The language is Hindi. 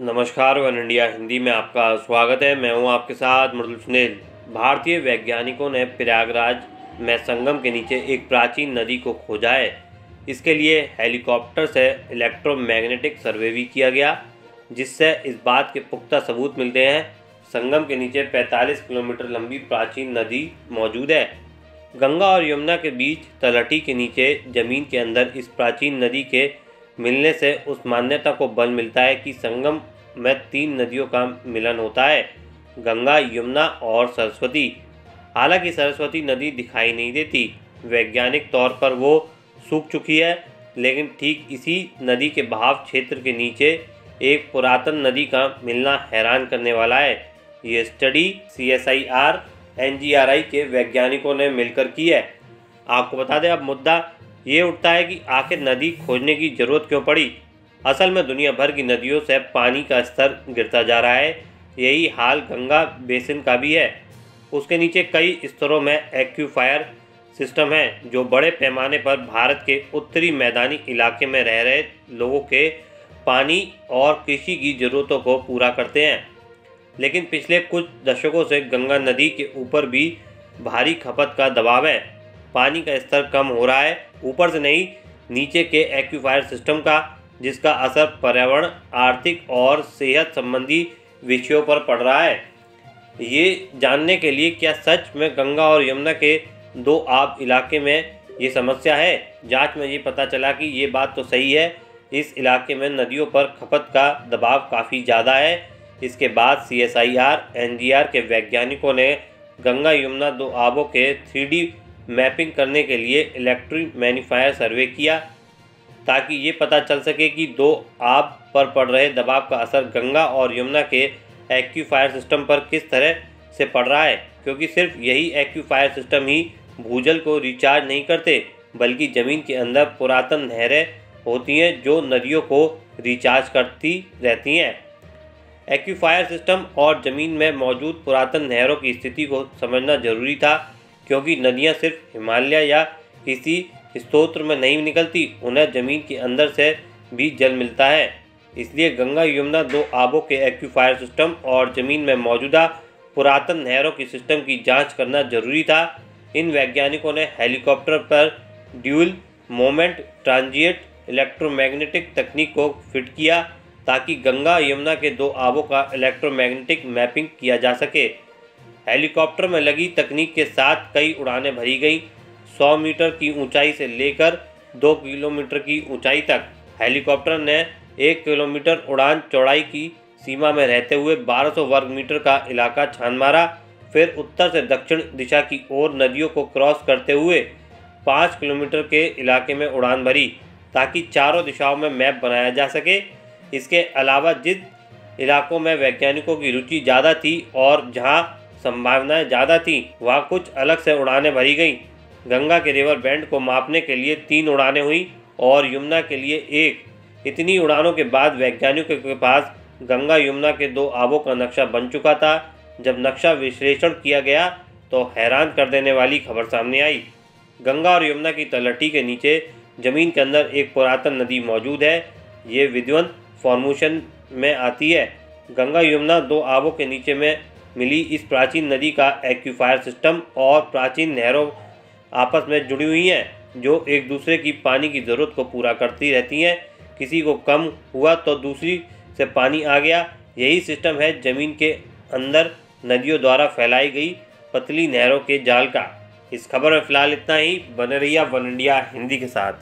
नमस्कार, वन इंडिया हिंदी में आपका स्वागत है। मैं हूं आपके साथ मृदुल सुनील। भारतीय वैज्ञानिकों ने प्रयागराज में संगम के नीचे एक प्राचीन नदी को खोजा है। इसके लिए हेलीकॉप्टर से इलेक्ट्रोमैग्नेटिक सर्वे भी किया गया, जिससे इस बात के पुख्ता सबूत मिलते हैं संगम के नीचे 45 किलोमीटर लंबी प्राचीन नदी मौजूद है। गंगा और यमुना के बीच तलहटी के नीचे ज़मीन के अंदर इस प्राचीन नदी के मिलने से उस मान्यता को बल मिलता है कि संगम में 3 नदियों का मिलन होता है, गंगा, यमुना और सरस्वती। हालांकि सरस्वती नदी दिखाई नहीं देती, वैज्ञानिक तौर पर वो सूख चुकी है, लेकिन ठीक इसी नदी के बहाव क्षेत्र के नीचे एक पुरातन नदी का मिलना हैरान करने वाला है। ये स्टडी CSIR NGRI के वैज्ञानिकों ने मिलकर की है। आपको बता दें, अब मुद्दा ये उठता है कि आखिर नदी खोजने की ज़रूरत क्यों पड़ी। असल में दुनिया भर की नदियों से पानी का स्तर गिरता जा रहा है। यही हाल गंगा बेसिन का भी है। उसके नीचे कई स्तरों में एक्यूफायर सिस्टम हैं, जो बड़े पैमाने पर भारत के उत्तरी मैदानी इलाके में रह रहे लोगों के पानी और कृषि की ज़रूरतों को पूरा करते हैं। लेकिन पिछले कुछ दशकों से गंगा नदी के ऊपर भी भारी खपत का दबाव है। पानी का स्तर कम हो रहा है, ऊपर से नहीं, नीचे के एक्यूफायर सिस्टम का, जिसका असर पर्यावरण, आर्थिक और सेहत संबंधी विषयों पर पड़ रहा है। ये जानने के लिए क्या सच में गंगा और यमुना के 2 आब इलाके में ये समस्या है। जांच में ये पता चला कि ये बात तो सही है, इस इलाके में नदियों पर खपत का दबाव काफ़ी ज़्यादा है। इसके बाद CSIR NGR के वैज्ञानिकों ने गंगा यमुना 2 आबों के 3D मैपिंग करने के लिए इलेक्ट्रोमैग्नेटिक सर्वे किया, ताकि ये पता चल सके कि 2 आब पर पड़ रहे दबाव का असर गंगा और यमुना के एक्यूफायर सिस्टम पर किस तरह से पड़ रहा है। क्योंकि सिर्फ यही एक्यूफायर सिस्टम ही भूजल को रिचार्ज नहीं करते, बल्कि ज़मीन के अंदर पुरातन नहरें होती हैं जो नदियों को रिचार्ज करती रहती हैं। एक्यूफायर सिस्टम और ज़मीन में मौजूद पुरातन नहरों की स्थिति को समझना जरूरी था, क्योंकि नदियां सिर्फ हिमालय या किसी स्रोत में नहीं निकलती, उन्हें ज़मीन के अंदर से भी जल मिलता है। इसलिए गंगा यमुना 2 आबों के एक्यूफायर सिस्टम और ज़मीन में मौजूदा पुरातन नहरों की सिस्टम की जांच करना जरूरी था। इन वैज्ञानिकों ने हेलीकॉप्टर पर ड्यूल मोमेंट ट्रांजिएंट इलेक्ट्रोमैग्नेटिक तकनीक को फिट किया, ताकि गंगा यमुना के 2 आबों का इलेक्ट्रोमैग्नेटिक मैपिंग किया जा सके। हेलीकॉप्टर में लगी तकनीक के साथ कई उड़ानें भरी गईं, 100 मीटर की ऊंचाई से लेकर 2 किलोमीटर की ऊंचाई तक। हेलीकॉप्टर ने 1 किलोमीटर उड़ान चौड़ाई की सीमा में रहते हुए 1200 वर्ग मीटर का इलाका छान मारा। फिर उत्तर से दक्षिण दिशा की ओर नदियों को क्रॉस करते हुए 5 किलोमीटर के इलाके में उड़ान भरी, ताकि चारों दिशाओं में मैप बनाया जा सके। इसके अलावा जिस इलाकों में वैज्ञानिकों की रुचि ज़्यादा थी और जहाँ संभावनाएं ज़्यादा थीं, वहाँ कुछ अलग से उड़ानें भरी गईं। गंगा के रिवर बैंड को मापने के लिए 3 उड़ानें हुई और यमुना के लिए 1। इतनी उड़ानों के बाद वैज्ञानिकों के पास गंगा यमुना के 2 आबों का नक्शा बन चुका था। जब नक्शा विश्लेषण किया गया तो हैरान कर देने वाली खबर सामने आई। गंगा और यमुना की तलहटी के नीचे ज़मीन के अंदर एक पुरातन नदी मौजूद है। ये विद्वंत फॉर्मेशन में आती है। गंगा यमुना 2 आबों के नीचे में मिली इस प्राचीन नदी का एक्यूफायर सिस्टम और प्राचीन नहरों आपस में जुड़ी हुई हैं, जो एक दूसरे की पानी की ज़रूरत को पूरा करती रहती हैं। किसी को कम हुआ तो दूसरी से पानी आ गया। यही सिस्टम है ज़मीन के अंदर नदियों द्वारा फैलाई गई पतली नहरों के जाल का। इस खबर में फ़िलहाल इतना ही। बने रहिए वन इंडिया हिंदी के साथ।